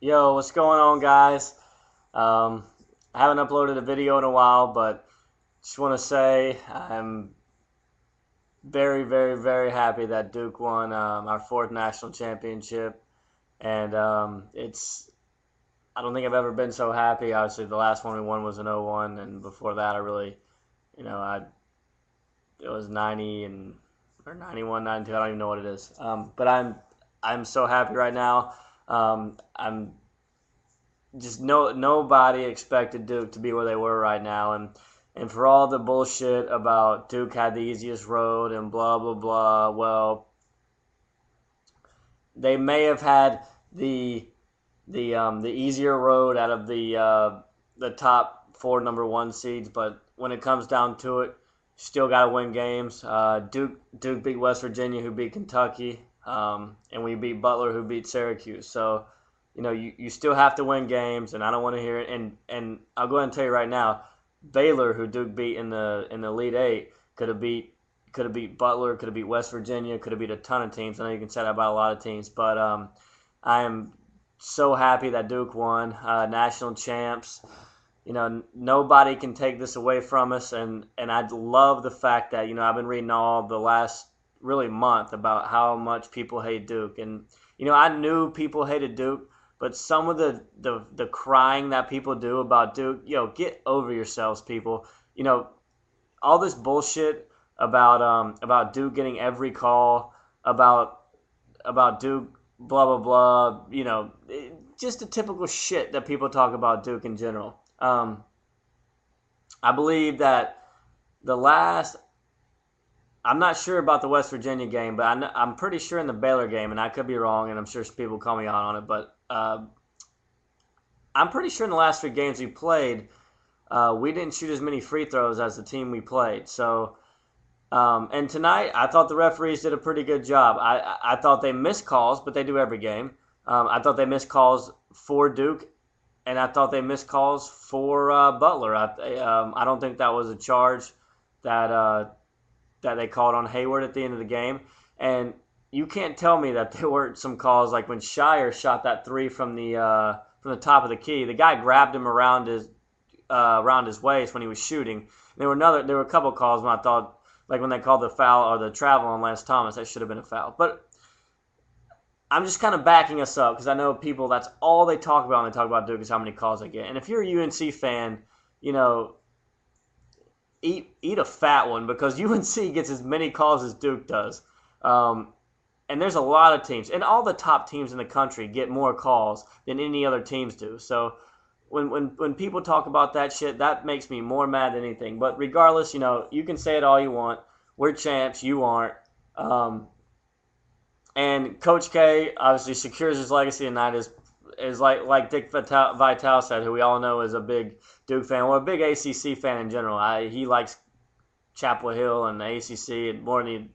Yo, what's going on, guys? Um, I haven't uploaded a video in a while, but just want to say I'm very, very, very happy that Duke won our fourth national championship, and I don't think I've ever been so happy. Obviously, the last one we won was in '01, and before that, I really, you know, I it was 90 and or 91, 92. I don't even know what it is. But I'm so happy right now. I'm just nobody expected Duke to be where they were right now, and for all the bullshit about Duke had the easiest road and blah blah blah. Well, they may have had the the easier road out of the top four number one seeds, but when it comes down to it, still got to win games. Duke beat West Virginia, who beat Kentucky, and we beat Butler, who beat Syracuse. So, you still have to win games, and I don't want to hear it. And I'll go ahead and tell you right now, Baylor, who Duke beat in the Elite Eight, could have beat Butler, could have beat West Virginia, could have beat a ton of teams. I know you can say that about a lot of teams, but I am so happy that Duke won, national champs. Nobody can take this away from us, and I love the fact that I've been reading all the last really month about how much people hate Duke, and I knew people hated Duke, but some of the crying that people do about Duke, get over yourselves, people. You know, all this bullshit about Duke getting every call, about Duke, blah blah blah. Just the typical shit that people talk about Duke in general. I believe that the last. I'm not sure about the West Virginia game, but I'm pretty sure in the Baylor game, and I could be wrong, and I'm sure people call me out on it, but I'm pretty sure in the last three games we played, we didn't shoot as many free throws as the team we played. So, and tonight, I thought the referees did a pretty good job. I thought they missed calls, but they do every game. I thought they missed calls for Duke, and I thought they missed calls for Butler. I don't think that was a charge that that they called on Hayward at the end of the game. And you can't tell me that there weren't some calls like when Shire shot that three from the top of the key. The guy grabbed him around his waist when he was shooting. There were a couple calls when I thought, like when they called the foul or the travel on Lance Thomas, that should have been a foul. But I'm just kind of backing us up because I know people, that's all they talk about when they talk about Duke is how many calls they get. And if you're a UNC fan, you know, eat a fat one because UNC gets as many calls as Duke does. Um, and there's a lot of teams, and all the top teams in the country get more calls than any other teams do. So when people talk about that shit, that makes me more mad than anything. But regardless, you can say it all you want. We're champs. You aren't. Um, and Coach K obviously secures his legacy tonight. Is like Dick Vitale said, who we all know is a big Duke fan, or a big ACC fan in general. He likes Chapel Hill and the ACC and more than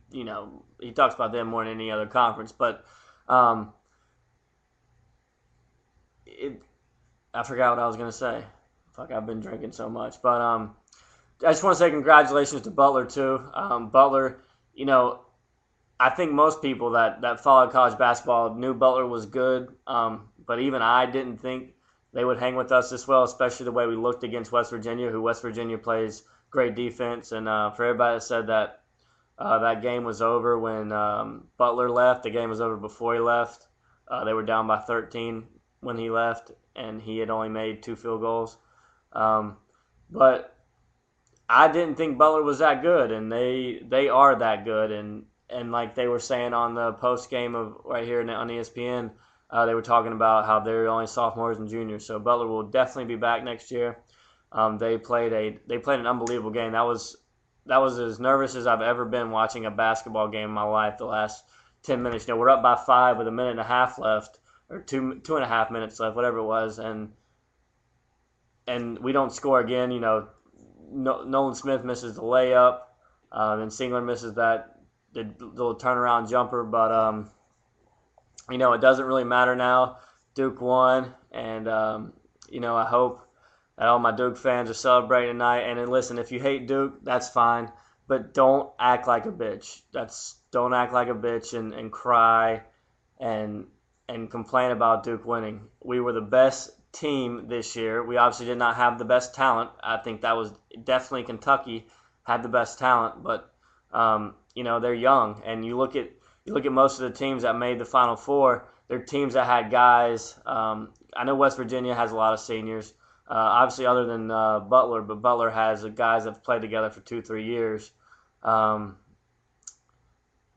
he talks about them more than any other conference. But um, it, I forgot what I was gonna say. Fuck, I've been drinking so much. But I just want to say congratulations to Butler too. Butler, you know, I think most people that followed college basketball knew Butler was good, but even I didn't think they would hang with us this well, especially the way we looked against West Virginia, who West Virginia plays great defense. And for everybody that said that that game was over when Butler left, the game was over before he left. They were down by 13 when he left, and he had only made two field goals. Um, but I didn't think Butler was that good, and they are that good. And like they were saying on the post game of right here on ESPN, they were talking about how they're only sophomores and juniors. So Butler will definitely be back next year. They played an unbelievable game. That was as nervous as I've ever been watching a basketball game in my life. The last 10 minutes, we're up by 5 with a minute and a half left, or two and a half minutes left, whatever it was, and we don't score again. Nolan Smith misses the layup, and Singler misses the little turnaround jumper. But it doesn't really matter now. Duke won, and I hope that all my Duke fans are celebrating tonight. And then listen, if you hate Duke, that's fine, but don't act like a bitch. Don't act like a bitch and cry and and complain about Duke winning. We were the best team this year. We obviously did not have the best talent. I think that was definitely Kentucky had the best talent, but they're young, and you look at most of the teams that made the Final Four. They're teams that had guys. I know West Virginia has a lot of seniors, obviously other than Butler, but Butler has guys that have played together for 2-3 years.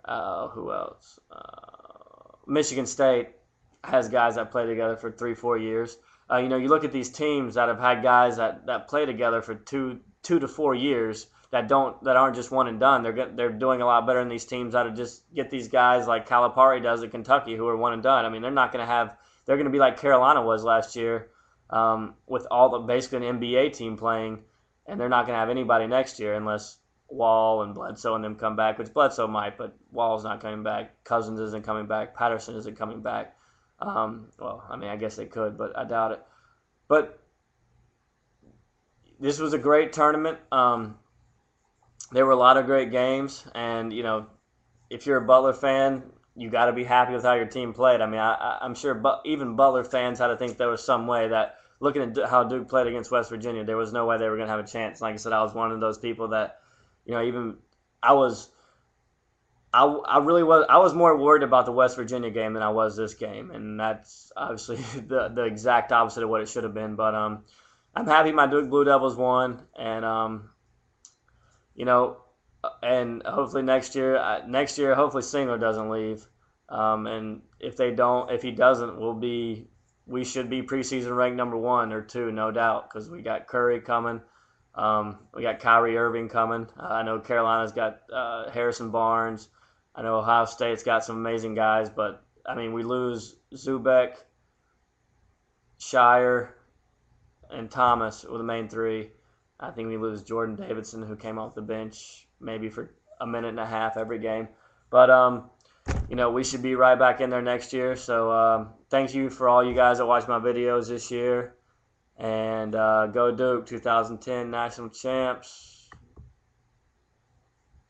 Who else? Michigan State has guys that play together for 3-4 years. You look at these teams that have had guys that play together for 2 to 4 years that aren't just one and done. They're doing a lot better than these teams that just get these guys like Calipari does at Kentucky who are one and done. I mean, they're going to be like Carolina was last year with basically an NBA team playing, and they're not going to have anybody next year unless Wall and Bledsoe and them come back, which Bledsoe might, but Wall's not coming back. Cousins isn't coming back. Patterson isn't coming back. I guess they could, but I doubt it. But this was a great tournament. There were a lot of great games, and if you're a Butler fan, you got to be happy with how your team played. I mean, I'm sure even Butler fans had to think there was some way that looking at how Duke played against West Virginia, there was no way they were going to have a chance. Like I said, I was one of those people that, even I really was. I was more worried about the West Virginia game than I was this game, and that's obviously the exact opposite of what it should have been. But I'm happy my Duke Blue Devils won, and and hopefully next year, hopefully Singler doesn't leave, and if he doesn't, we should be preseason ranked number 1 or 2, no doubt, because we got Curry coming. We got Kyrie Irving coming. I know Carolina's got Harrison Barnes. I know Ohio State's got some amazing guys, but I mean, we lose Zubac, Shire, and Thomas were the main 3. I think we lose Jordan Davidson, who came off the bench maybe for a minute and a half every game. But we should be right back in there next year. So thank you for all you guys that watch my videos this year. And go Duke, 2010 national champs.